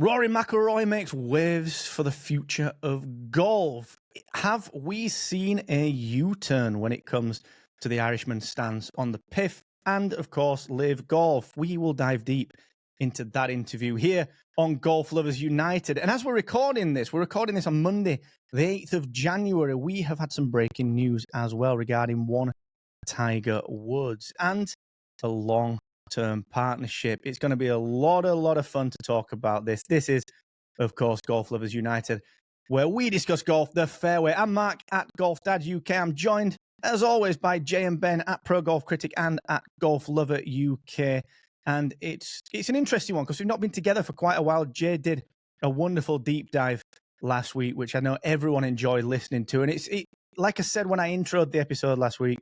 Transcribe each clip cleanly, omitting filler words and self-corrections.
Rory McIlroy makes waves for the future of golf. Have we seen a U-turn when it comes to the Irishman's stance on the PIF and, of course, Live Golf? We will dive deep into that interview here on Golf Lovers United. And as we're recording this on Monday, the 8th of January, we have had some breaking news as well regarding one Tiger Woods and a long-term partnership. It's going to be a lot of fun to talk about this. This is, of course, Golf Lovers United, where we discuss golf the fairway. I'm Mark at Golf Dad UK. I'm joined, as always, by Jay and Ben at Pro Golf Critic and at Golf Lover UK. And it's an interesting one because we've not been together for quite a while. Jay did a wonderful deep dive last week, which I know everyone enjoyed listening to. And it, like I said when I introed the episode last week,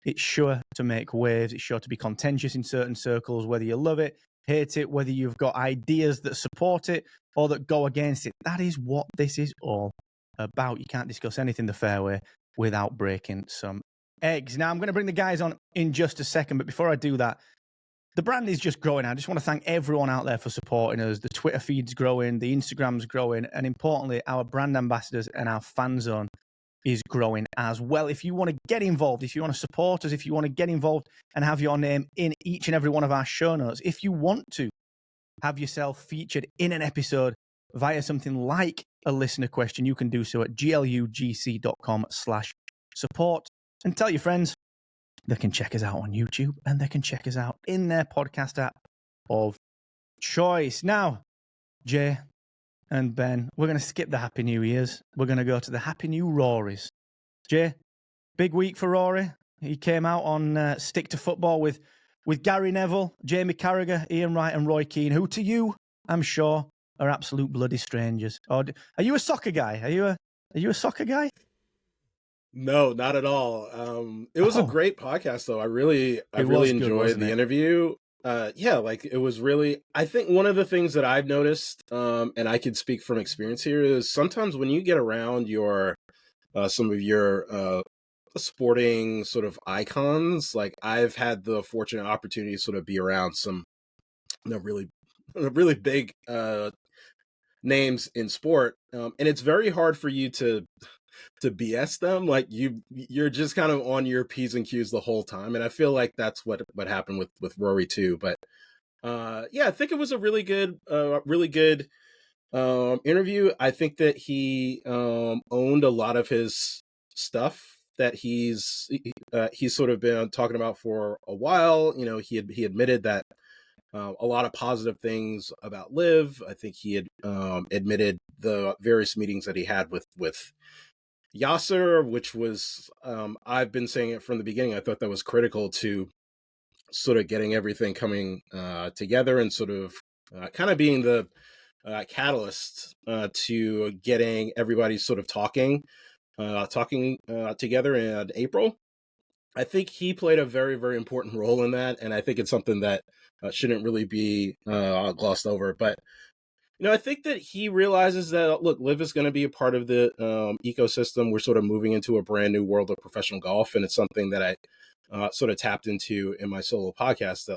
it's sure to make waves. It's sure to be contentious in certain circles, whether you love it, hate it, whether you've got ideas that support it or that go against it. That is what this is all about. You can't discuss anything the fairway without breaking some eggs. Now, I'm going to bring the guys on in just a second, but before I do that, the brand is just growing. I just want to thank everyone out there for supporting us. The Twitter feed's growing, the Instagram's growing, and importantly, our brand ambassadors and our fan zone is growing as well. If you want to get involved, if you want to support us, if you want to get involved and have your name in each and every one of our show notes, if you want to have yourself featured in an episode via something like a listener question, you can do so at glugc.com/support and tell your friends. They can check us out on YouTube and they can check us out in their podcast app of choice. Now, Jay and Ben, we're going to skip the Happy New Year's. We're going to go to the Happy New Rorys. Jay, big week for Rory. He came out on Stick to Football with Gary Neville, Jamie Carragher, Ian Wright and Roy Keane, who to you, I'm sure, are absolute bloody strangers. Or, are you a soccer guy? Are you a soccer guy? No, not at all. It was a great podcast, though. I really enjoyed the interview. It was really, I think one of the things that I've noticed, and I can speak from experience here, is sometimes when you get around some of your sporting sort of icons, like I've had the fortunate opportunity to sort of be around some really big names in sport, and it's very hard for you to BS them. Like you're just kind of on your P's and Q's the whole time. And I feel like that's what happened with Rory too. But I think it was a really good interview. I think that he owned a lot of his stuff that he's sort of been talking about for a while. You know, he admitted that a lot of positive things about Liv. I think he had admitted the various meetings that he had with Yasser, which was, I've been saying it from the beginning, I thought that was critical to sort of getting everything coming together and sort of kind of being the catalyst to getting everybody sort of talking together in April. I think he played a very, very important role in that, and I think it's something that shouldn't really be glossed over. But I think that he realizes that, look, Liv is going to be a part of the ecosystem. We're sort of moving into a brand new world of professional golf, and it's something that I sort of tapped into in my solo podcast. That,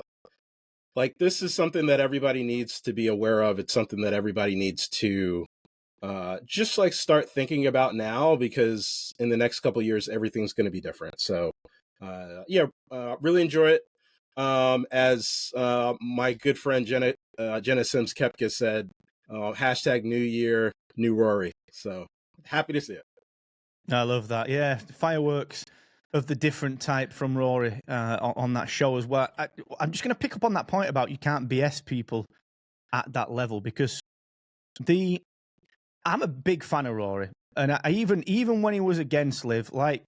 like, this is something that everybody needs to be aware of. It's something that everybody needs to just like start thinking about now, because in the next couple of years, everything's going to be different. So, really enjoy it. As my good friend Jenna Sims Kepka said, hashtag New Year, New Rory. So happy to see it. I love that. Yeah, fireworks of the different type from Rory on that show as well. I'm just going to pick up on that point about you can't BS people at that level, because I'm a big fan of Rory, and I even when he was against Liv, like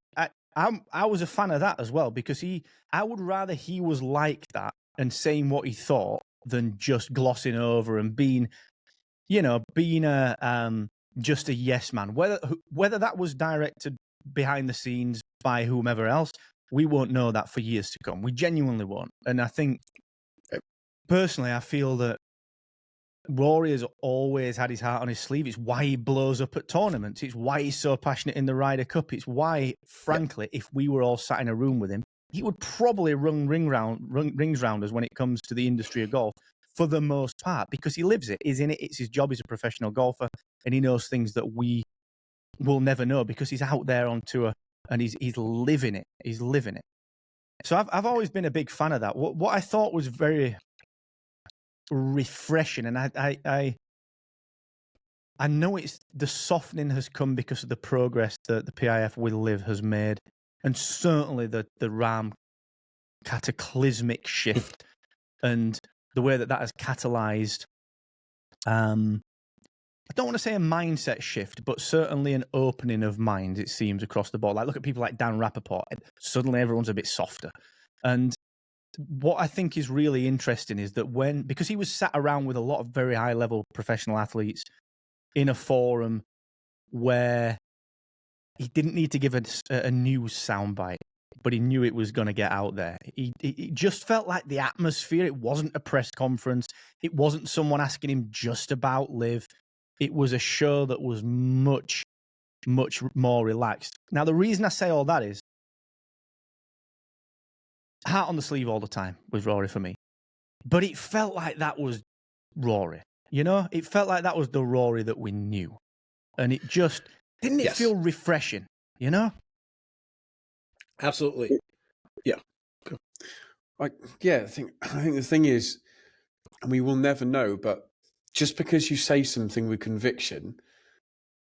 I was a fan of that as well, because I would rather he was like that and saying what he thought than just glossing over and being just a yes man. Whether that was directed behind the scenes by whomever else, we won't know that for years to come. We genuinely won't. And I think, personally, I feel that Rory has always had his heart on his sleeve. It's why he blows up at tournaments. It's why he's so passionate in the Ryder Cup. It's why, frankly, if we were all sat in a room with him, he would probably run rings round us when it comes to the industry of golf for the most part, because he lives it. He's in it. It's his job. He's a professional golfer, and he knows things that we will never know because he's out there on tour and he's living it. He's living it. So I've always been a big fan of that. What I thought was very refreshing, and I know it's the softening has come because of the progress that the PIF with Live has made, and certainly the Rahm cataclysmic shift and the way that has catalyzed. I don't want to say a mindset shift, but certainly an opening of minds, it seems, across the board. Like, look at people like Dan Rappaport. Suddenly everyone's a bit softer. And what I think is really interesting is that because he was sat around with a lot of very high-level professional athletes in a forum where he didn't need to give a news soundbite, but he knew it was going to get out there. It just felt like the atmosphere. It wasn't a press conference. It wasn't someone asking him just about Live. It was a show that was much, much more relaxed. Now, the reason I say all that is heart on the sleeve all the time with Rory for me. But it felt like that was Rory. You know, it felt like that was the Rory that we knew. And it just, didn't it feel refreshing, you know? Absolutely. Yeah. I think the thing is, and we will never know, but just because you say something with conviction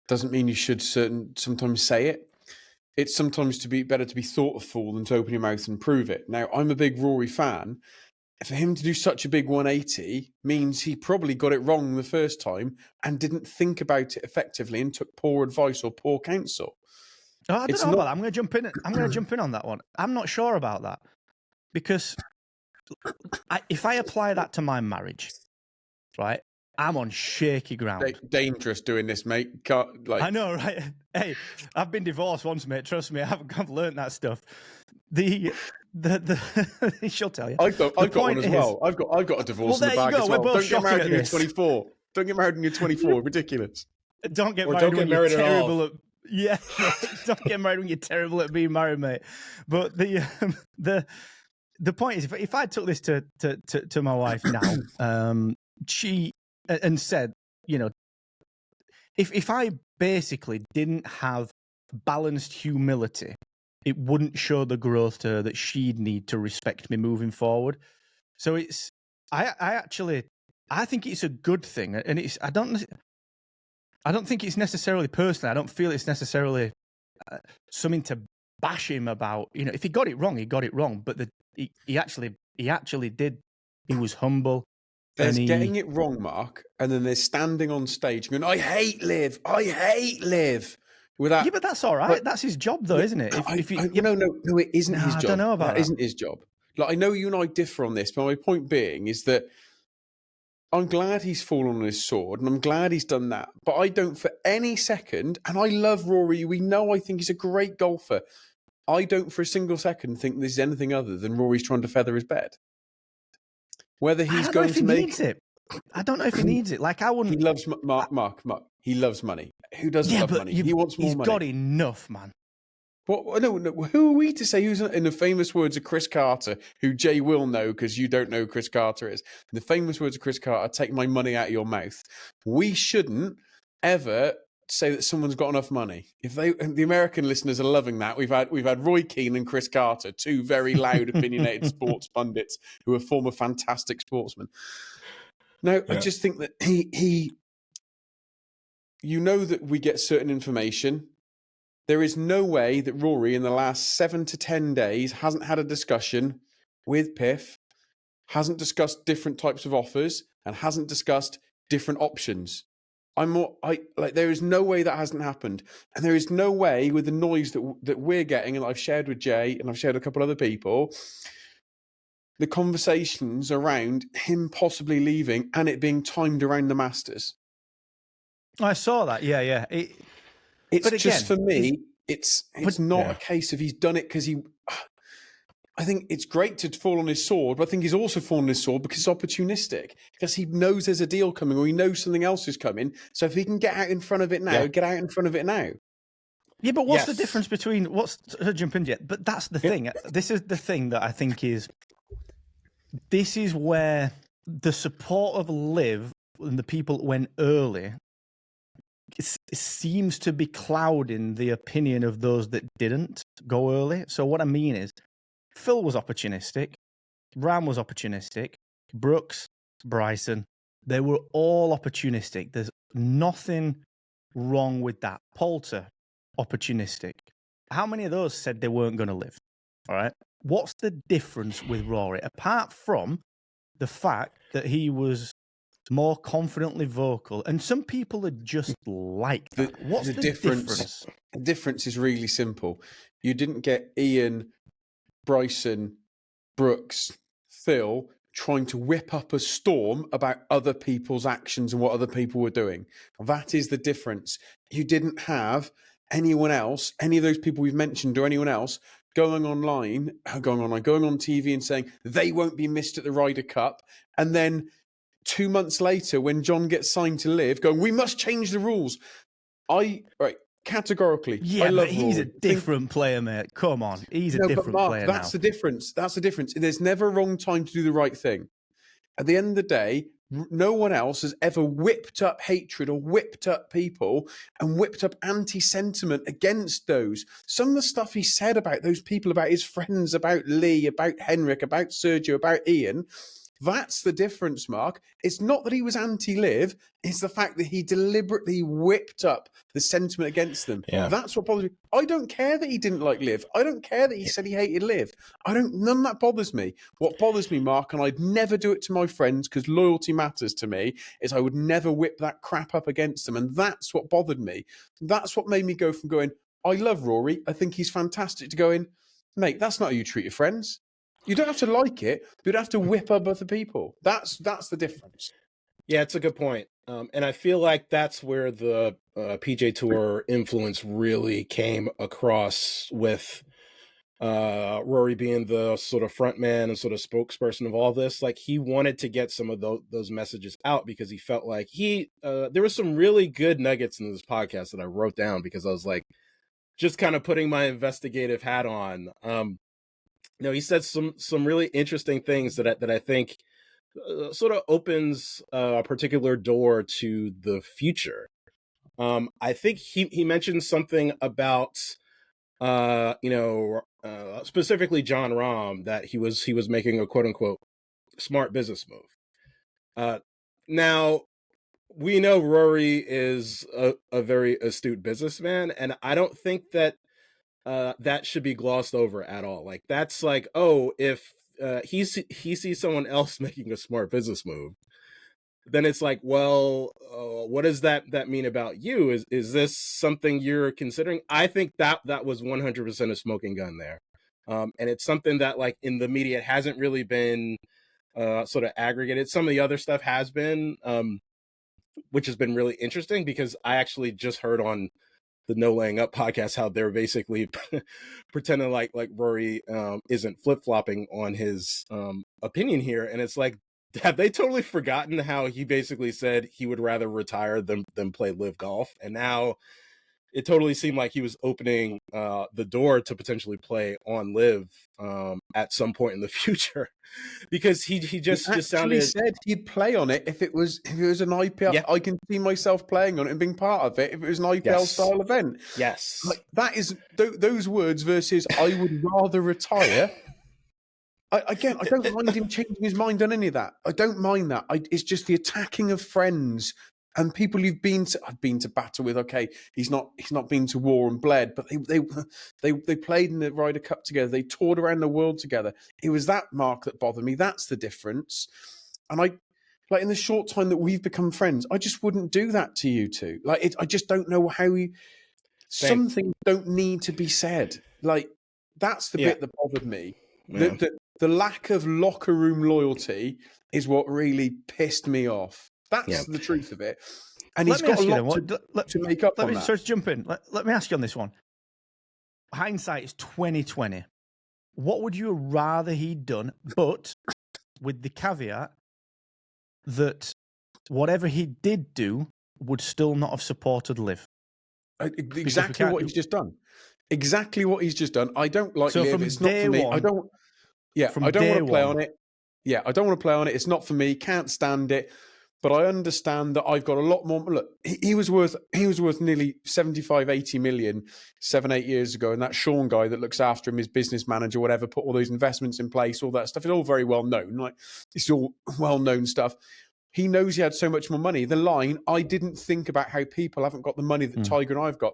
doesn't mean you should sometimes say it. It's sometimes better to be thoughtful than to open your mouth and prove it. Now, I'm a big Rory fan. For him to do such a big 180 means he probably got it wrong the first time and didn't think about it effectively and took poor advice or poor counsel. Oh, I don't know about that. I'm going to jump in. I'm going to jump in on that one. I'm not sure about that because if I apply that to my marriage, right, I'm on shaky ground. Dangerous doing this, mate. I know, right? Hey, I've been divorced once, mate. Trust me, I've learned that stuff. She'll tell you. I've got one as well. I've got a divorce in the bag as well. Don't get married when you're 24. Don't get married when you're 24. Ridiculous. Don't get married when you're terrible at. Yeah, don't get married when you're terrible at being married, mate. But the point is, if I took this to my wife now, she and said, you know, if I basically didn't have balanced humility, it wouldn't show the growth to her that she'd need to respect me moving forward. So I think it's a good thing, and I don't think it's necessarily personal. I don't feel it's necessarily something to bash him about. You know, if he got it wrong, he got it wrong. But he actually did. He was humble. There's getting it wrong, Mark, and then there's standing on stage going, "I hate Live. I hate Live." Yeah, but that's all right. That's his job, though, isn't it? No, it isn't his job. I don't know about that. Isn't his job. Like, I know you and I differ on this, but my point being is that I'm glad he's fallen on his sword, and I'm glad he's done that. But I don't for any second, and I love Rory. I think he's a great golfer. I don't for a single second think this is anything other than Rory's trying to feather his bed. Whether he's going to make needs it. I don't know if he needs it. Like, I wouldn't. He loves Mark. He loves money. Who doesn't love money? He wants more money. He's got enough, man. What? No. Who are we to say who's, in the famous words of Chris Carter, who Jay will know because you don't know who Chris Carter is. In the famous words of Chris Carter, take my money out of your mouth. We shouldn't ever say that someone's got enough money. The American listeners are loving that. We've had Roy Keane and Chris Carter, two very loud, opinionated sports pundits who are former fantastic sportsmen. Now, I just think that he you know that we get certain information. There is no way that Rory in the last 7 to 10 days hasn't had a discussion with PIF, hasn't discussed different types of offers, and hasn't discussed different options. There is no way that hasn't happened. And there is no way with the noise that we're getting, and I've shared with Jay and I've shared with a couple other people, the conversations around him possibly leaving and it being timed around the Masters. I saw that. Yeah. It's just, for me, it's not a case of he's done it because I think it's great to fall on his sword, but I think he's also fallen on his sword because it's opportunistic, because he knows there's a deal coming or he knows something else is coming. So if he can get out in front of it now, get out in front of it now. Yeah, but what's the difference between jump in yet? But that's the thing. This is the thing that I think is, this is where the support of Liv and the people that went early it seems to be clouding the opinion of those that didn't go early. So what I mean is, Phil was opportunistic, Ram was opportunistic, Brooks, Bryson, they were all opportunistic. There's nothing wrong with that. Poulter, opportunistic. How many of those said they weren't going to live? All right. What's the difference with Rory, apart from the fact that he was more confidently vocal, and some people are just like that? What's the difference? The difference is really simple. You didn't get Ian, Bryson, Brooks, Phil trying to whip up a storm about other people's actions and what other people were doing. That is the difference. You didn't have anyone else, any of those people we've mentioned or anyone else going on TV and saying they won't be missed at the Ryder Cup. And then 2 months later, when John gets signed to Live, going, we must change the rules. Categorically, yeah, I love but he's Rory. a different player, mate. Come on, he's a different player now. That's the difference. That's the difference. There's never a wrong time to do the right thing. At the end of the day, no one else has ever whipped up hatred or whipped up people and whipped up anti-sentiment against those. Some of the stuff he said about those people, about his friends, about Lee, about Henrik, about Sergio, about Ian, that's the difference, Mark. It's not that he was anti-Liv, it's the fact that he deliberately whipped up the sentiment against them. Yeah. That's what bothers me. I don't care that he didn't like Liv. I don't care that he said he hated Liv. None of that bothers me. What bothers me, Mark, and I'd never do it to my friends because loyalty matters to me, is I would never whip that crap up against them. And that's what bothered me. That's what made me go from going, I love Rory, I think he's fantastic, to going, mate, that's not how you treat your friends. You don't have to like it, but you don't have to whip up other people. That's the difference. Yeah, it's a good point. And I feel like that's where the PGA Tour influence really came across, with Rory being the sort of front man and sort of spokesperson of all this. Like, he wanted to get some of those messages out because he felt like there was some really good nuggets in this podcast that I wrote down because I was like, just kind of putting my investigative hat on. He said some really interesting things that I think sort of opens a particular door to the future. I think he mentioned something about specifically John Rahm, that he was making a quote unquote smart business move. Now, we know Rory is a very astute businessman, and I don't think that that should be glossed over at all. Like, that's like, oh, if he sees someone else making a smart business move, then it's like, well, what does that mean about you? Is this something you're considering? I think that was 100% a smoking gun there, and it's something that, like, in the media, it hasn't really been sort of aggregated. Some of the other stuff has been, which has been really interesting, because I actually just heard on the No Laying Up podcast how they're basically pretending like Rory isn't flip-flopping on his opinion here. And it's like, have they totally forgotten how he basically said he would rather retire than play live golf? And now it totally seemed like he was opening the door to potentially play on live at some point in the future, because he just sounded. He said he'd play on it if it was an IPL. Yeah. I can see myself playing on it and being part of it if it was an IPL style event. Yes, like, that is those words versus I would rather retire. I don't mind him changing his mind on any of that. I don't mind that. It's just the attacking of friends and people I've been to battle with. Okay, he's not been to war and bled, but they played in the Ryder Cup together. They toured around the world together. It was that, Mark, that bothered me. That's the difference. And like, in the short time that we've become friends, I just wouldn't do that to you two. Like, I just don't know how some things don't need to be said. Like, that's the bit that bothered me. Yeah. The lack of locker room loyalty is what really pissed me off. That's the truth of it. And he's got a lot to make up on that. Sorry to jump in. Let me ask you on this one. Hindsight is 2020. What would you rather he'd done, but with the caveat that whatever he did do would still not have supported Liv? Exactly what he's just done. Exactly what he's just done. I don't like Liv. It's not for me. I don't want to play on it. yeah, I don't want to play on it. It's not for me. Can't stand it. But I understand that I've got a lot more. Look, he was worth nearly 75, 80 million 7-8 years ago. And that Sean guy that looks after him, his business manager, whatever, put all those investments in place, all that stuff. It's all very well known. Like, it's all well known stuff. He knows he had so much more money. The line, I didn't think about how people haven't got the money that Tiger and I've got.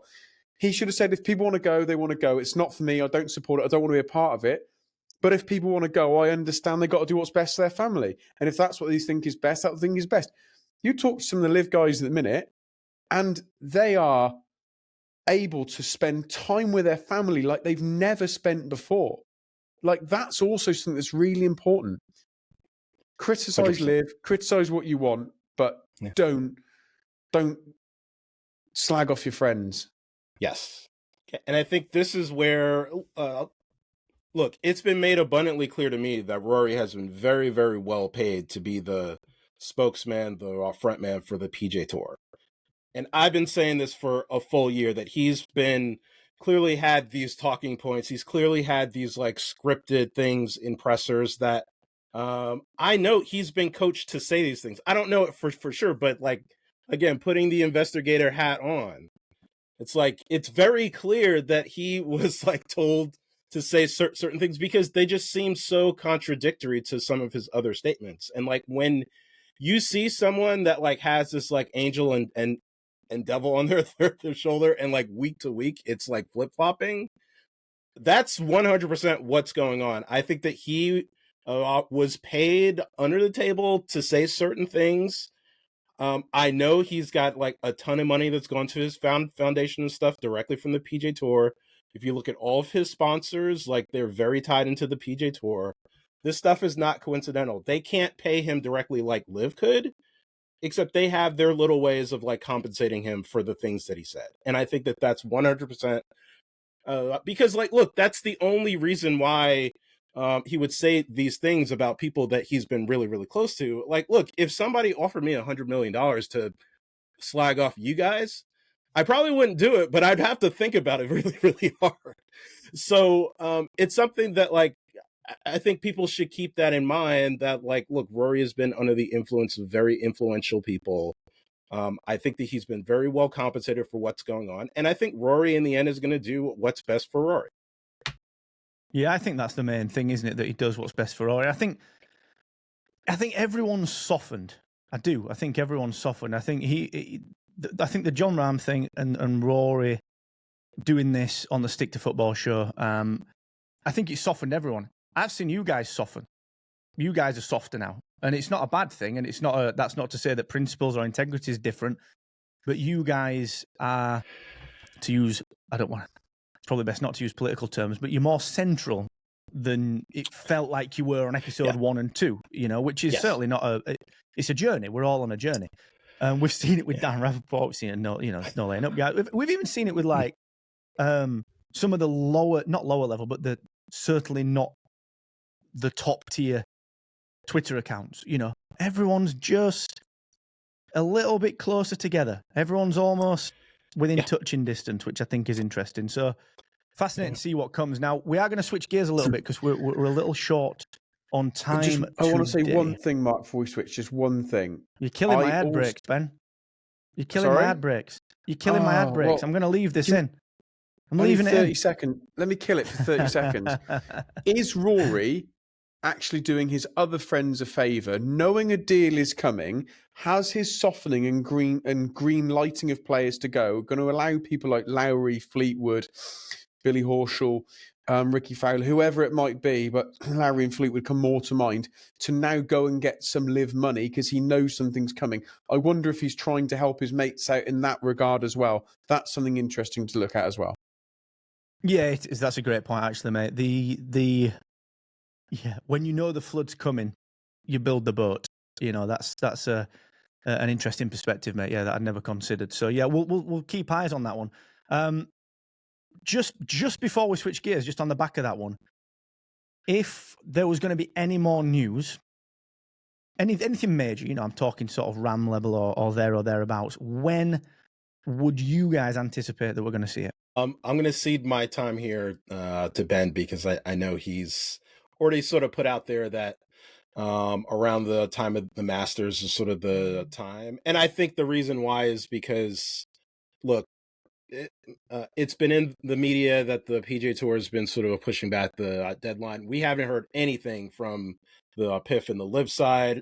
He should have said, if people want to go, they want to go. It's not for me. I don't support it. I don't want to be a part of it. But if people want to go, I understand they've got to do what's best for their family. And if that's what they think is best, that thing is best. You talk to some of the live guys at the minute, and they are able to spend time with their family like they've never spent before. Like, that's also something that's really important. Criticize 100%. live, criticize what you want, but don't slag off your friends. Yes. And I think this is where, look, it's been made abundantly clear to me that Rory has been very, very well paid to be the spokesman, the frontman for the PGA Tour. And I've been saying this for a full year, that he's been clearly had these talking points. He's clearly had these like scripted things in pressers that I know he's been coached to say these things. I don't know it for sure, but like, again, putting the investigator hat on, it's like, it's very clear that he was like told to say certain things because they just seem so contradictory to some of his other statements. And like, when you see someone that like has this like angel and devil on their shoulder, and like week to week it's like flip-flopping, that's 100% what's going on. I think that he was paid under the table to say certain things. I know he's got like a ton of money that's gone to his foundation and stuff directly from the PGA Tour. If you look at all of his sponsors, like, they're very tied into the PGA Tour. This stuff is not coincidental. They can't pay him directly like Liv could, except they have their little ways of like compensating him for the things that he said. And I think that that's 100%, because like, look, that's the only reason why he would say these things about people that he's been really, really close to. Like, look, if somebody offered me $100 million to slag off you guys, I probably wouldn't do it, but I'd have to think about it really, really hard. So it's something that like, I think people should keep that in mind, that like, look, Rory has been under the influence of very influential people. I think that he's been very well compensated for what's going on. And I think Rory in the end is going to do what's best for Rory. Yeah, I think that's the main thing, isn't it? That he does what's best for Rory. I think everyone's softened. I do. I think everyone's softened. I think I think the John Rahm thing and Rory doing this on the Stick to Football show, I think it softened everyone. I've seen you guys soften. You guys are softer now. And it's not a bad thing. And it's not that's not to say that principles or integrity is different. But you guys are, to use, it's probably best not to use political terms, but you're more central than it felt like you were on episode 1 and 2, which is certainly not it's a journey. We're all on a journey. We've seen it with Dan Rappaport. We've seen it, no laying up guy. We've even seen it with like some of the not lower level, but certainly not the top tier Twitter accounts. Everyone's just a little bit closer together. Everyone's almost within touching distance, which I think is interesting. So fascinating to see what comes. Now, we are going to switch gears a little bit because we're a little short on time. I want to say one thing, Mark, before we switch. Just one thing. You're killing my ad breaks, Ben. You're killing my ad breaks. You're killing my ad breaks. I'm going to leave this in. I'm leaving it in. 30 seconds. Let me kill it for 30 seconds. Is Rory actually doing his other friends a favour, knowing a deal is coming? Has his softening and green lighting of players to go going to allow people like Lowry, Fleetwood, Billy Horschel, Ricky Fowler, whoever it might be, but Lowry and Fleetwood come more to mind, to now go and get some live money because he knows something's coming? I wonder if he's trying to help his mates out in that regard as well. That's something interesting to look at as well. Yeah, that's a great point, actually, mate. When you know the flood's coming, you build the boat. That's an interesting perspective, mate. Yeah, that I'd never considered. So yeah, we'll keep eyes on that one. Just before we switch gears, just on the back of that one, if there was going to be any more news, anything major, I'm talking sort of Ram level or there or thereabouts, when would you guys anticipate that we're going to see it? I'm going to cede my time here to Ben, because I know he's already sort of put out there that around the time of the Masters is sort of the time. And I think the reason why is because, look, it's been in the media that the PGA Tour has been sort of pushing back the deadline. We haven't heard anything from the PIF and the Live side.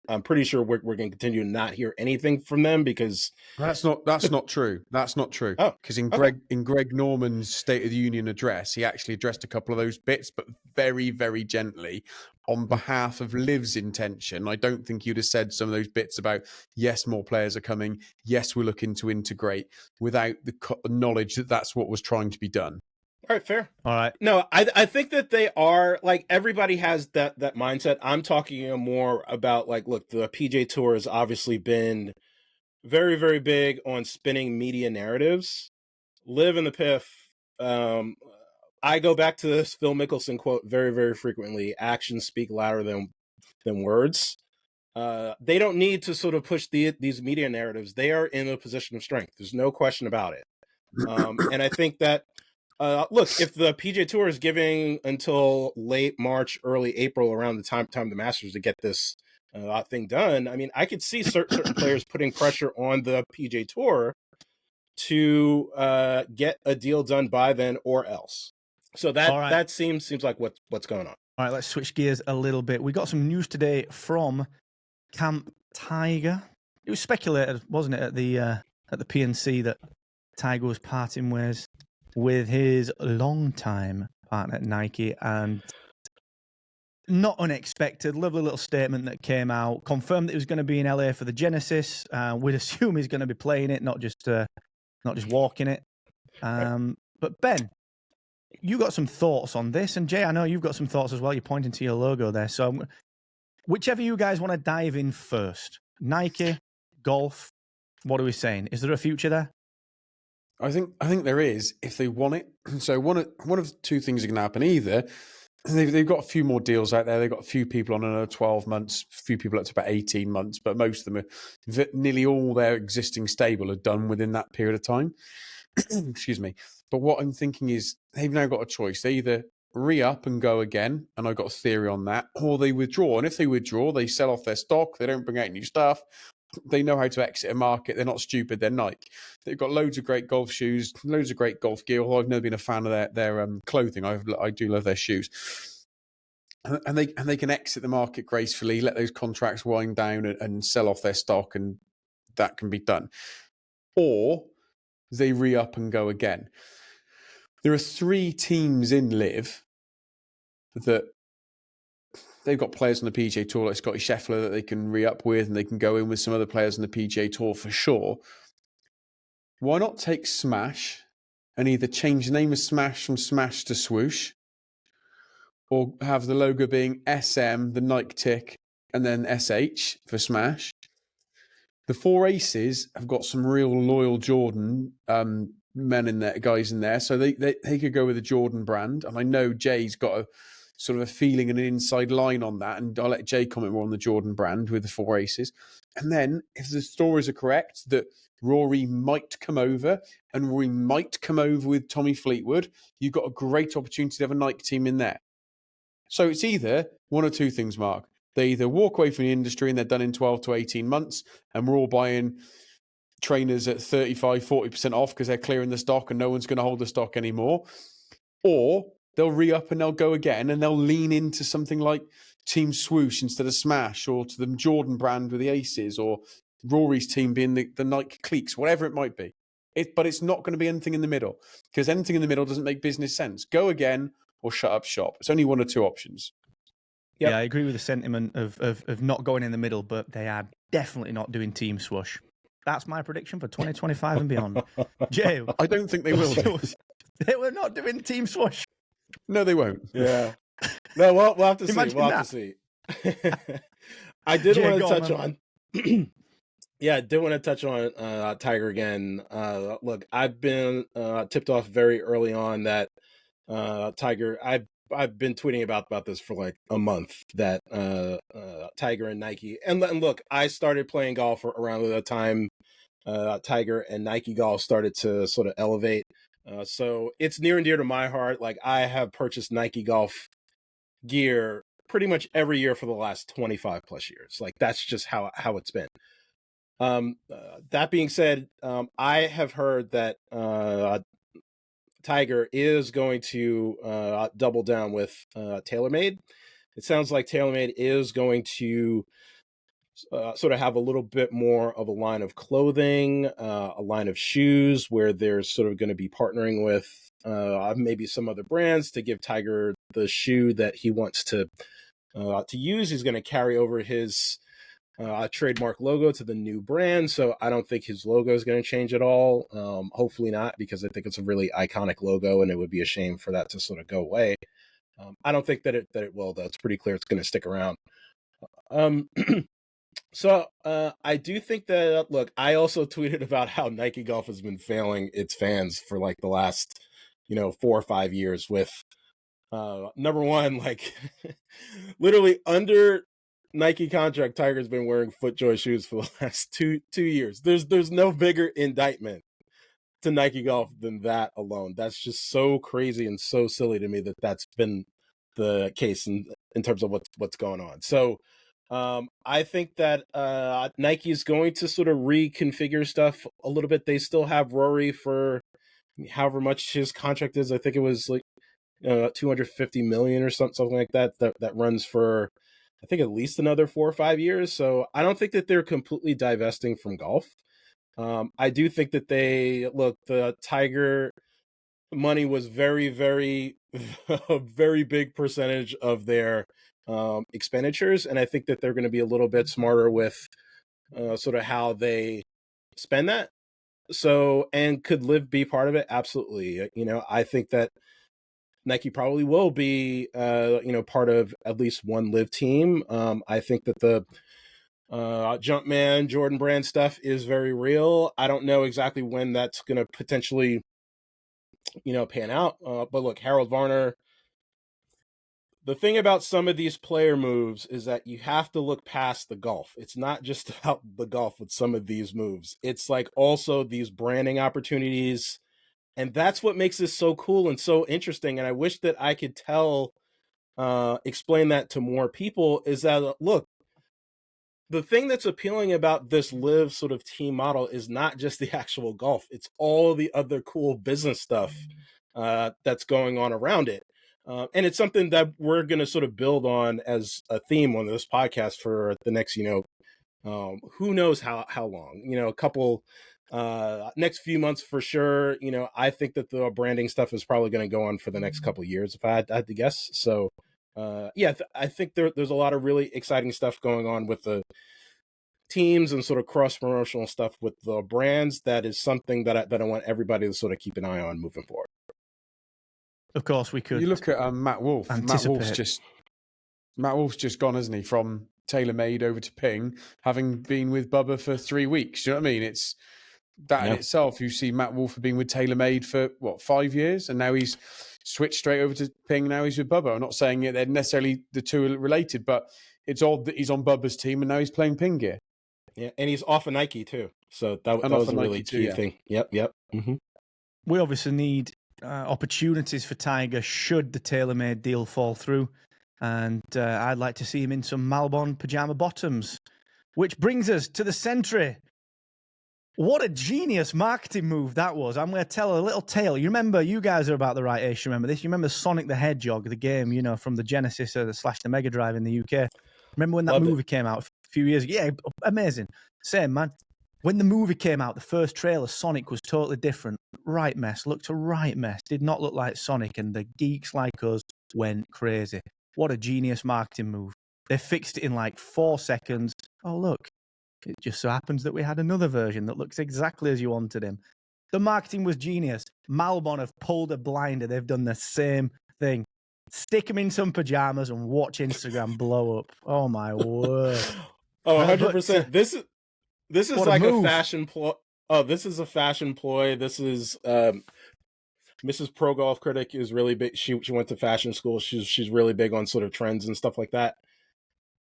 I'm pretty sure we're going to continue to not hear anything from them because That's not true. That's not true. Oh, Because in okay. Greg Norman's State of the Union address, he actually addressed a couple of those bits, but very, very gently on behalf of Liv's intention. I don't think you'd have said some of those bits about, yes, more players are coming. Yes, we're looking to integrate, without the knowledge that that's what was trying to be done. All right, fair. All right. No, I think that they are, like, everybody has that mindset. I'm talking more about, like, look, the PGA Tour has obviously been very, very big on spinning media narratives. Live in the PIF. I go back to this Phil Mickelson quote very, very frequently. Actions speak louder than words. They don't need to sort of push these media narratives. They are in a position of strength. There's no question about it. And I think that, look, if the PGA Tour is giving until late March, early April, around the time the Masters to get this thing done, I mean, I could see certain players putting pressure on the PGA Tour to get a deal done by then or else. So that seems like what's going on. All right, let's switch gears a little bit. We got some news today from Camp Tiger. It was speculated, wasn't it, at the PNC that Tiger was parting ways with his longtime partner at Nike, and not unexpected, lovely little statement that came out, confirmed that he was going to be in LA for the Genesis. We'd assume he's going to be playing it, not just walking it. But Ben, you got some thoughts on this, and Jay, I know you've got some thoughts as well. You're pointing to your logo there, so whichever you guys want to dive in first. Nike, golf. What are we saying? Is there a future there? I think there is, if they want it. So one of two things are going to happen. Either they've got a few more deals out there. They've got a few people on another 12 months, a few people up to about 18 months, but most of them are, nearly all their existing stable are done within that period of time. Excuse me. But what I'm thinking is they've now got a choice. They either re-up and go again, and I've got a theory on that, or they withdraw. And if they withdraw, they sell off their stock. They don't bring out new stuff. They know how to exit a market. They're not stupid. They're Nike. They've got loads of great golf shoes, loads of great golf gear. Although I've never been a fan of their clothing. I do love their shoes, and they can exit the market gracefully. Let those contracts wind down and sell off their stock, and that can be done. Or they re-up and go again. There are 3 teams in Live that they've got players on the PGA Tour like Scotty Scheffler that they can re-up with, and they can go in with some other players on the PGA Tour for sure. Why not take Smash and either change the name of Smash from Smash to Swoosh, or have the logo being SM, the Nike tick, and then SH for Smash? The 4 Aces have got some real loyal Jordan men in there, guys in there, so they could go with the Jordan brand. And I know Jay's got a sort of a feeling and an inside line on that, and I'll let Jay comment more on the Jordan brand with the 4 Aces. And then, if the stories are correct that Rory might come over, and Rory might come over with Tommy Fleetwood, you've got a great opportunity to have a Nike team in there. So it's either one or two things, Mark. They either walk away from the industry and they're done in 12 to 18 months, and we're all buying trainers at 35, 40% off because they're clearing the stock and no one's going to hold the stock anymore. Or they'll re-up and they'll go again, and they'll lean into something like Team Swoosh instead of Smash, or to the Jordan brand with the Aces, or Rory's team being the Nike Cliques, whatever it might be. But it's not going to be anything in the middle, because anything in the middle doesn't make business sense. Go again or shut up shop. It's only one or two options. Yep. Yeah, I agree with the sentiment of not going in the middle, but they are definitely not doing Team Swoosh. That's my prediction for 2025 and beyond. Jay, I don't think they will. They were not doing Team Swoosh. No, they won't. Yeah. No, we'll have to see. We'll have to see. I did want to touch on. Yeah, I did want to touch on Tiger again. Look, I've been tipped off very early on that Tiger. I've been tweeting about this for like a month, that Tiger and Nike. And look, I started playing golf around the time Tiger and Nike golf started to sort of elevate. So it's near and dear to my heart. Like, I have purchased Nike golf gear pretty much every year for the last 25 plus years. Like that's just how it's been. That being said, I have heard that Tiger is going to double down with TaylorMade. It sounds like TaylorMade is going to sort of have a little bit more of a line of clothing, a line of shoes, where they're sort of going to be partnering with maybe some other brands to give Tiger the shoe that he wants to use. He's going to carry over his trademark logo to the new brand, so I don't think his logo is going to change at all. Hopefully not, because I think it's a really iconic logo, and it would be a shame for that to sort of go away. I don't think that it will, though. It's pretty clear it's going to stick around. So I do think that, look, I also tweeted about how Nike Golf has been failing its fans for like the last 4 or 5 years with number one, like literally under Nike contract, Tiger's been wearing FootJoy shoes for the last two years. There's no bigger indictment to Nike Golf than that alone. That's just so crazy and so silly to me that that's been the case in terms of what's going on. So I think that Nike is going to sort of reconfigure stuff a little bit. They still have Rory for however much his contract is. I think it was like 250 million or something like that runs for, I think, at least another 4 or 5 years. So I don't think that they're completely divesting from golf. I do think that the Tiger money was very, very, a very big percentage of their expenditures. And I think that they're going to be a little bit smarter with sort of how they spend that. So, and could Liv be part of it? Absolutely. I think that Nike probably will be, part of at least one Liv team. I think that the Jumpman, Jordan Brand stuff is very real. I don't know exactly when that's going to potentially, pan out. But look, Harold Varner, the thing about some of these player moves is that you have to look past the golf. It's not just about the golf with some of these moves. It's like also these branding opportunities. And that's what makes this so cool and so interesting. And I wish that I could explain that to more people, is that, look, the thing that's appealing about this Live sort of team model is not just the actual golf. It's all the other cool business stuff that's going on around it. And it's something that we're going to sort of build on as a theme on this podcast for the next, who knows how long, a couple next few months for sure. I think that the branding stuff is probably going to go on for the next couple of years, if I had to guess. So I think there's a lot of really exciting stuff going on with the teams and sort of cross promotional stuff with the brands. That is something that I want everybody to sort of keep an eye on moving forward. Of course, we could. You look at Matt Wolf. Matt Wolf's just gone, hasn't he, from TaylorMade over to Ping, having been with Bubba for 3 weeks. Do you know what I mean? It's that in itself. You see Matt Wolf being with TaylorMade for 5 years, and now he's switched straight over to Ping. Now he's with Bubba. I'm not saying they're necessarily the two are related, but it's odd that he's on Bubba's team and now he's playing Ping gear. Yeah, and he's off of Nike too. So that was a really key thing. Yep. Mm-hmm. We obviously need opportunities for Tiger should the TaylorMade deal fall through. And I'd like to see him in some Malbon pajama bottoms. Which brings us to the Sentry. What a genius marketing move that was. I'm going to tell a little tale. You guys are about the right age to remember this. You remember Sonic the Hedgehog, the game, from the Genesis / the Mega Drive in the UK. Remember when that movie came out a few years ago? Yeah, amazing. Same, man. When the movie came out, the first trailer, Sonic was totally different. Looked a right mess. Did not look like Sonic, and the geeks like us went crazy. What a genius marketing move. They fixed it in like 4 seconds. Oh, look. It just so happens that we had another version that looks exactly as you wanted him. The marketing was genius. Malbon have pulled a blinder. They've done the same thing. Stick him in some pajamas and watch Instagram blow up. Oh, my word. Oh, 100%. This is like a fashion ploy. Oh, this is a fashion ploy. This is Mrs. Pro Golf Critic is really big. She went to fashion school. She's really big on sort of trends and stuff like that.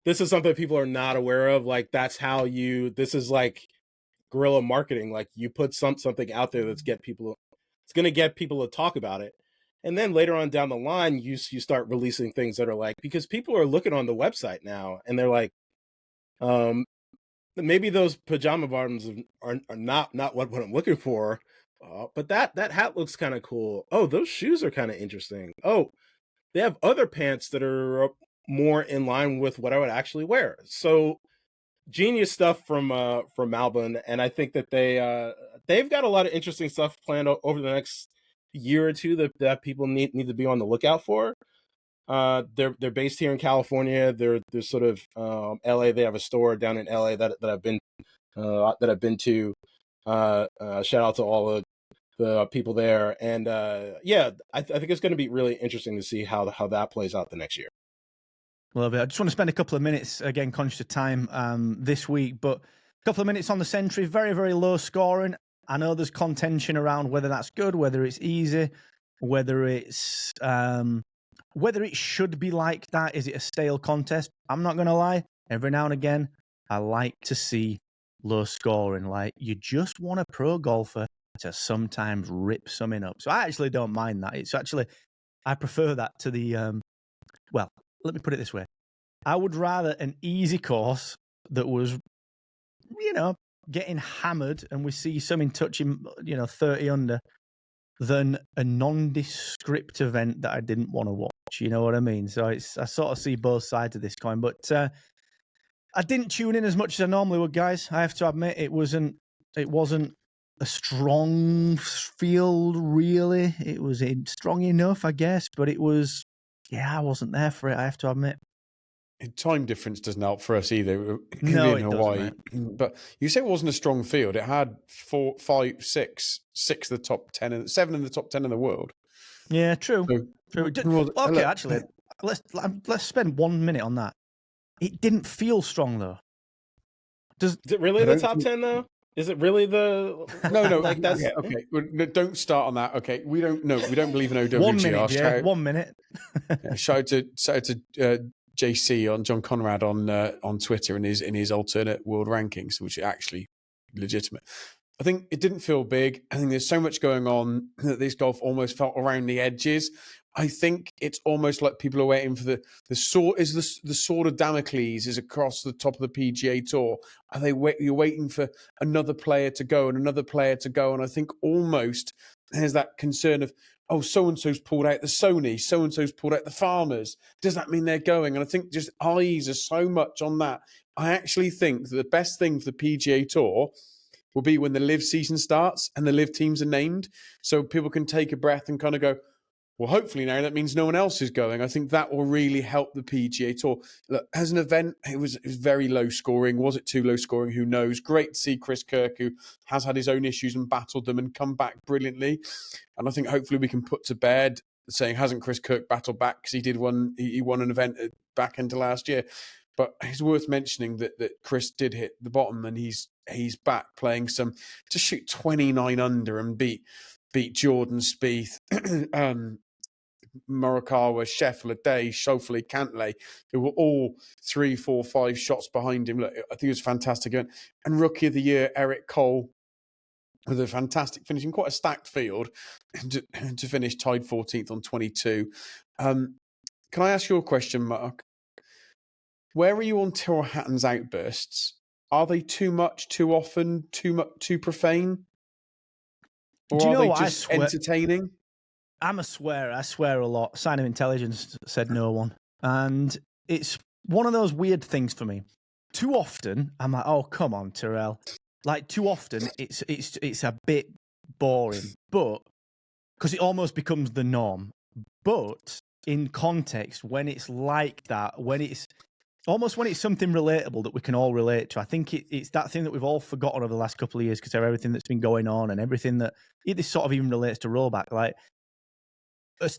This is something people are not aware of. Like, that's how this is like guerrilla marketing. Like, you put something out there it's going to get people to talk about it. And then later on down the line, you start releasing things that are like, because people are looking on the website now and they're like, maybe those pajama bottoms are not what I'm looking for. But that hat looks kind of cool. Oh, those shoes are kind of interesting. Oh, they have other pants that are more in line with what I would actually wear. So genius stuff from Malbon, and I think that they've got a lot of interesting stuff planned over the next year or two that people need to be on the lookout for. They're based here in California. They're sort of LA. They have a store down in LA that I've been to. Shout out to all the people there, and I think it's going to be really interesting to see how that plays out the next year. Love it. I just want to spend a couple of minutes, again, conscious of time this week, but a couple of minutes on the Sentry. Very, very low scoring. I know there's contention around whether that's good, whether it's easy, whether it's whether it should be like that. Is it a stale contest? I'm not going to lie. Every now and again, I like to see low scoring. Like, you just want a pro golfer to sometimes rip something up. So I actually don't mind that. It's actually, I prefer that to the, well, let me put it this way. I would rather an easy course that was, getting hammered and we see something touching, 30 under, than a nondescript event that I didn't want to watch. You know what I mean? So I sort of see both sides of this coin. But I didn't tune in as much as I normally would, guys. I have to admit, it wasn't a strong field, really. It was strong enough, I guess, but it was, I wasn't there for it, I have to admit. Time difference doesn't help for us either. No, in it Hawaii. doesn't. But you say it wasn't a strong field. It had 4, 5, 6 of the top 10, and 7 in the top 10 in the world. Yeah, true. So, true. Okay, actually, let's spend 1 minute on that. It didn't feel strong though. Is it really the top 10 though? Is it really the no? Like that's okay. No, don't start on that. Okay, we don't believe in OWGR. 1 minute, yeah. 1 minute. Shout out to JC on John Conrad on Twitter in his alternate world rankings, which are actually legitimate. I think it didn't feel big. I think there's so much going on that this golf almost felt around the edges. I think it's almost like people are waiting for the sword of Damocles is across the top of the PGA Tour. You're waiting for another player to go and another player to go, and I think almost there's that concern of, oh, so-and-so's pulled out the Sony, so-and-so's pulled out the Farmers. Does that mean they're going? And I think just eyes are so much on that. I actually think that the best thing for the PGA Tour will be when the live season starts and the live teams are named, so people can take a breath and kind of go, well, hopefully now that means no one else is going. I think that will really help the PGA Tour. Look, as an event, it was very low scoring. Was it too low scoring? Who knows? Great to see Chris Kirk, who has had his own issues and battled them and come back brilliantly. And I think hopefully we can put to bed saying, hasn't Chris Kirk battled back? Because he won an event back into last year. But it's worth mentioning that Chris did hit the bottom, and he's back playing to shoot 29 under and beat Jordan Spieth, Morikawa, Scheffler, Day, Schauffele, Cantlay, who were all 3, 4, 5 shots behind him. Look, I think it was fantastic. And Rookie of the Year, Eric Cole, with a fantastic finish in quite a stacked field to finish tied 14th on 22. Can I ask you a question, Mark? Where are you on Tyrrell Hatton's outbursts? Are they too much, too often, too profane? Or are they just entertaining? I'm a swearer. I swear a lot. Sign of intelligence said no one. And it's one of those weird things for me. Too often, I'm like, oh, come on, Tyrrell. Like, too often, it's a bit boring. But, because it almost becomes the norm. But, in context, when it's like that, when it's something relatable that we can all relate to, I think it's that thing that we've all forgotten over the last couple of years because of everything that's been going on and everything that, this sort of even relates to rollback. Like,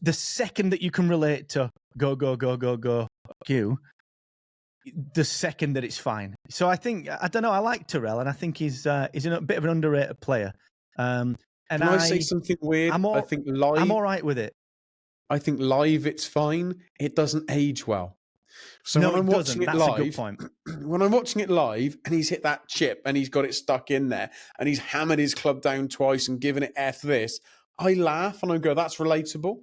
the second that you can relate to go, you, the second that it's fine. So I think, I don't know, I like Tyrrell, and I think he's a bit of an underrated player. And can I say something weird? I think live, I'm all right with it. I think live it's fine. It doesn't age well. So no, when I'm watching it That's live, a good point. When I'm watching it live and he's hit that chip and he's got it stuck in there and he's hammered his club down twice and given it F this, I laugh and I go, that's relatable.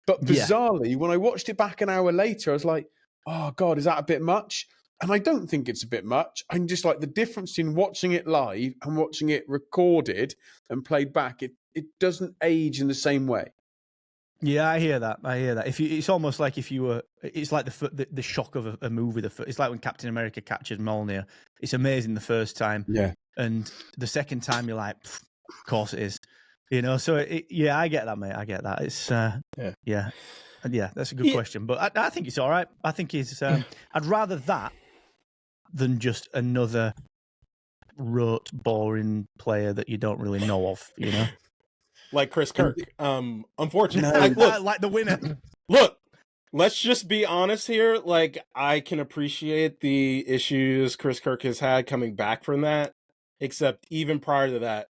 But bizarrely, when I watched it back an hour later, I was like, oh, God, is that a bit much? And I don't think it's a bit much. I'm just like, the difference in watching it live and watching it recorded and played back, it doesn't age in the same way. Yeah, I hear that. It's almost like if you were. It's like the shock of a movie. It's like when Captain America captures Mjolnir. It's amazing the first time, and the second time you're like, of course it is. So I get that, mate. I get that. It's that's a good question, but I think it's all right. I think it's. I'd rather that than just another rote, boring player that you don't really know of. Like Chris Kirk. Unfortunately, like the winner. Look, let's just be honest here. Like, I can appreciate the issues Chris Kirk has had coming back from that. Except even prior to that,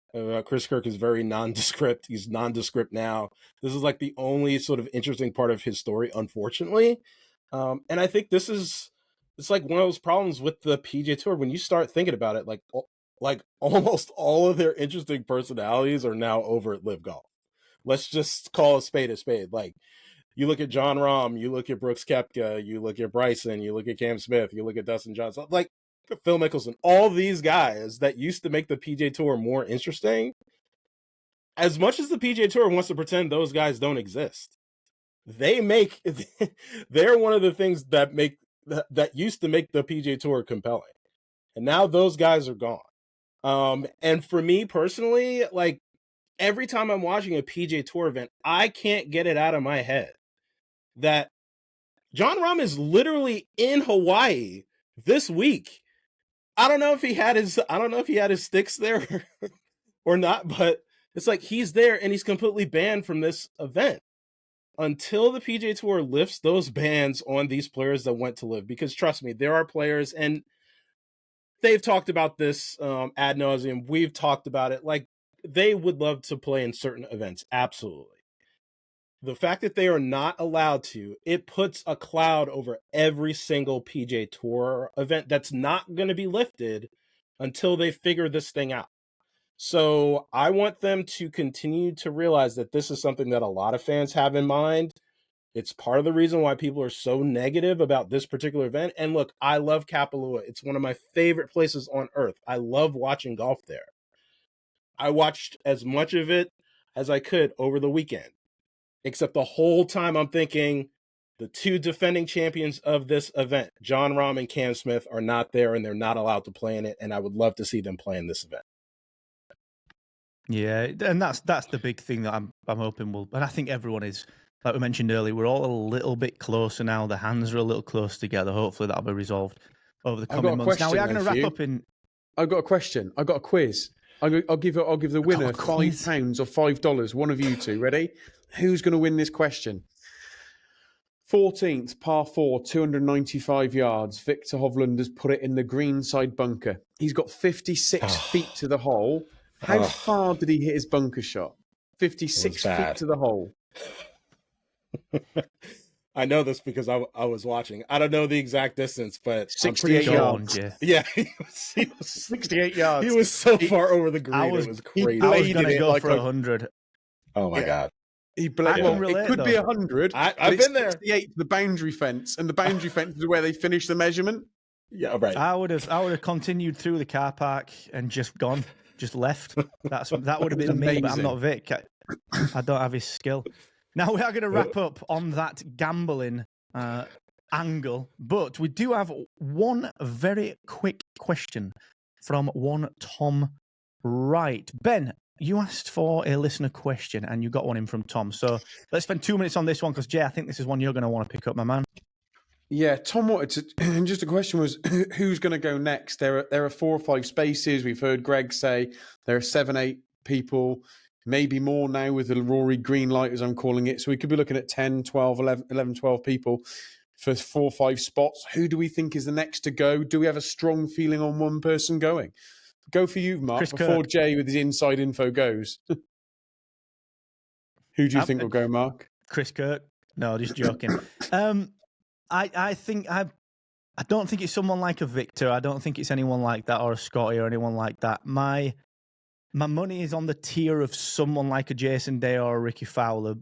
Chris Kirk is very nondescript. He's nondescript now. This is like the only sort of interesting part of his story, unfortunately. And I think it's like one of those problems with the PGA Tour when you start thinking about it. Like almost all of their interesting personalities are now over at Live Golf. Let's just call a spade a spade. Like, you look at John Rahm, you look at Brooks Koepka, you look at Bryson, you look at Cam Smith, you look at Dustin Johnson, like Phil Mickelson, all these guys that used to make the PGA Tour more interesting. As much as the PGA Tour wants to pretend those guys don't exist, they're one of the things that used to make the PGA Tour compelling. And now those guys are gone. And for me personally, like, every time I'm watching a PGA Tour event, I can't get it out of my head that John Rahm is literally in Hawaii this week. I don't know if he had his sticks there or not, but it's like he's there and he's completely banned from this event until the PGA Tour lifts those bans on these players that went to live. Because trust me, there are players, and they've talked about this ad nauseum. We've talked about it. Like, they would love to play in certain events. Absolutely. The fact that they are not allowed to, it puts a cloud over every single PGA Tour event that's not going to be lifted until they figure this thing out. So I want them to continue to realize that this is something that a lot of fans have in mind. It's part of the reason why people are so negative about this particular event. And look, I love Kapalua. It's one of my favorite places on earth. I love watching golf there. I watched as much of it as I could over the weekend, except the whole time I'm thinking the two defending champions of this event, John Rahm and Cam Smith, are not there and they're not allowed to play in it. And I would love to see them play in this event. Yeah, and that's the big thing that I'm hoping will, and I think everyone is. Like we mentioned earlier, we're all a little bit closer now. The hands are a little close together. Hopefully that'll be resolved over the coming months. Now we are going to wrap up in. I've got a question. I've got a quiz. I'll give the winner £5 or $5. One of you two. Ready? Who's going to win this question? 14th, par 4, 295 yards. Victor Hovland has put it in the greenside bunker. He's got 56 feet to the hole. How far did he hit his bunker shot? 56 feet to the hole. I know this because I was watching. I don't know the exact distance, but 68 yards. Yeah, he was 68 yards. He was so far over the green. It was crazy. I was going to go for 100. Oh my God. It could be 100. I've been there. 68 to the boundary fence, and the boundary fence is where they finish the measurement. Yeah, right. I would have continued through the car park and just gone, just left. That would have been me, but I'm not Vic. I don't have his skill. Now we are going to wrap up on that gambling angle, but we do have one very quick question from one Tom Wright. Ben, you asked for a listener question and you got one in from Tom. So let's spend 2 minutes on this one because, Jay, I think this is one you're going to want to pick up, my man. Yeah, Tom wanted to. Just a question was, who's going to go next? There are 4 or 5 spaces. We've heard Greg say there are 7, 8 people. Maybe more now with the Rory green light, as I'm calling it. So we could be looking at 10, 12, 11, 12 people for 4 or 5 spots. Who do we think is the next to go? Do we have a strong feeling on one person going? Go for you, Mark, before Jay with his inside info goes. Who do you think will go, Mark? Chris Kirk. No, just joking. I don't think it's someone like a Victor. I don't think it's anyone like that or a Scotty or anyone like that. My money is on the tier of someone like a Jason Day or a Ricky Fowler,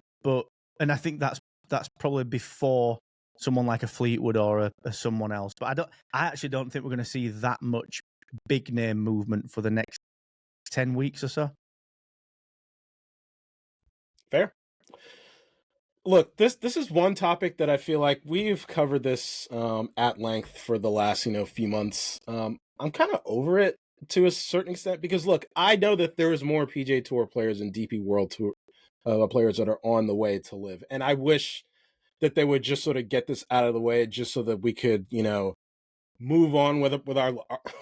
and I think that's that's probably before someone like a Fleetwood or a someone else. But I actually don't think we're going to see that much big name movement for the next 10 weeks or so. Fair. Look, this is one topic that I feel like we've covered this at length for the last few months. I'm kind of over it to a certain extent because look, I know that there is more PGA Tour players and DP World Tour players that are on the way to live, and I wish that they would just sort of get this out of the way, just so that we could move on with our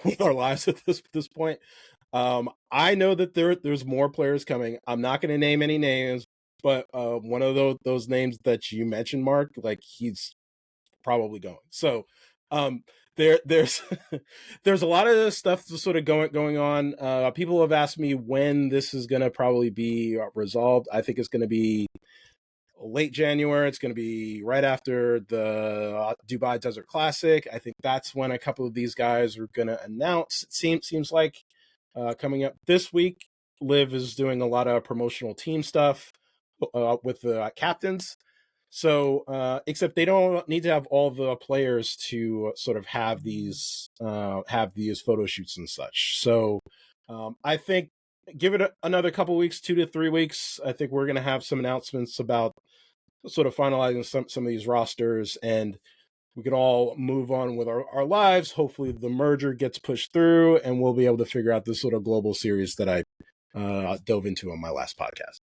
with our lives at this point. I know that there's more players coming. I'm not going to name any names. But one of those names that you mentioned, Mark, like he's probably going. So there's there's a lot of stuff sort of going on. People have asked me when this is going to probably be resolved. I think it's going to be late January. It's going to be right after the Dubai Desert Classic. I think that's when a couple of these guys are going to announce. It seems like coming up this week. Liv is doing a lot of promotional team stuff with the captains. So, except they don't need to have all the players to sort of have these photo shoots and such. So, I think give it another couple weeks, 2 to 3 weeks. I think we're going to have some announcements about sort of finalizing some of these rosters, and we could all move on with our lives. Hopefully, the merger gets pushed through, and we'll be able to figure out this sort of global series that I dove into on my last podcast.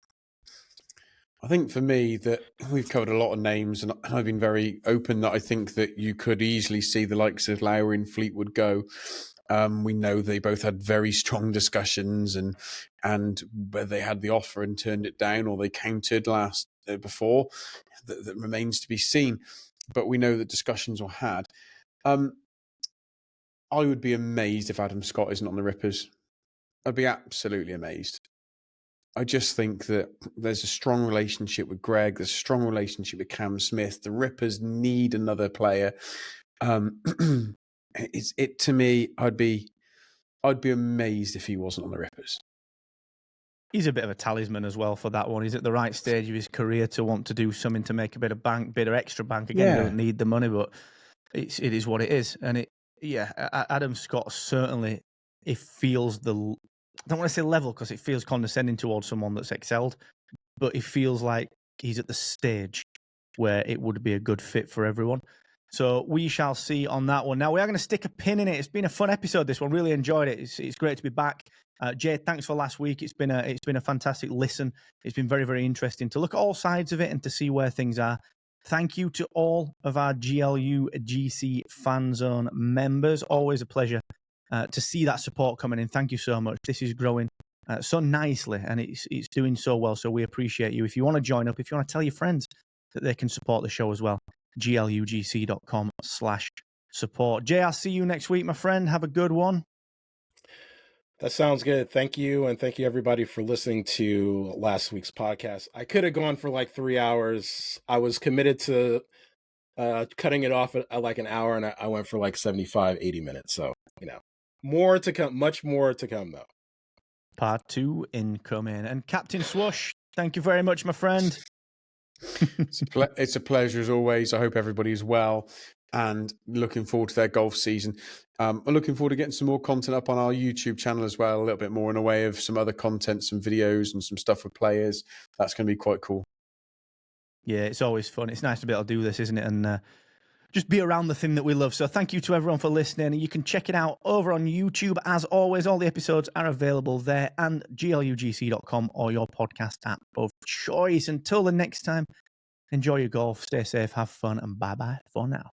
I think for me that we've covered a lot of names, and I've been very open that I think that you could easily see the likes of Lowry and Fleetwood go. We know they both had very strong discussions, and whether they had the offer and turned it down or they countered before, that remains to be seen. But we know that discussions were had. I would be amazed if Adam Scott isn't on the Rippers. I'd be absolutely amazed. I just think that there's a strong relationship with Greg. There's a strong relationship with Cam Smith. The Rippers need another player. To me, I'd be amazed if he wasn't on the Rippers. He's a bit of a talisman as well for that one. He's at the right stage of his career to want to do something to make a bit of extra bank. Again, he doesn't need the money, but it is what it is. And Adam Scott certainly, it feels I don't want to say level because it feels condescending towards someone that's excelled, but it feels like he's at the stage where it would be a good fit for everyone. So we shall see on that one. Now, we are going to stick a pin in it. It's been a fun episode, this one. Really enjoyed it. It's great to be back. Jay, thanks for last week. It's been a fantastic listen. It's been very, very interesting to look at all sides of it and to see where things are. Thank you to all of our GLU GC Fan Zone members. Always a pleasure to see that support coming in. Thank you so much. This is growing so nicely, and it's doing so well. So we appreciate you. If you want to join up, if you want to tell your friends that they can support the show as well, glugc.com/support. Jay, I'll see you next week, my friend. Have a good one. That sounds good. Thank you. And thank you, everybody, for listening to last week's podcast. I could have gone for like 3 hours. I was committed to cutting it off at like an hour, and I went for like 75, 80 minutes. So, more to come, much more to come, though. Part 2 incoming. And Captain Swoosh, thank you very much, my friend. It's a pleasure as always. I hope everybody's well and looking forward to their golf season. I'm looking forward to getting some more content up on our YouTube channel as well, a little bit more in a way of some other content, some videos and some stuff with players. That's going to be quite cool. Yeah, it's always fun. It's nice to be able to do this, isn't it? And just be around the thing that we love. So thank you to everyone for listening. You can check it out over on YouTube. As always, all the episodes are available there and glugc.com or your podcast app of choice. Until the next time, enjoy your golf, stay safe, have fun, and bye-bye for now.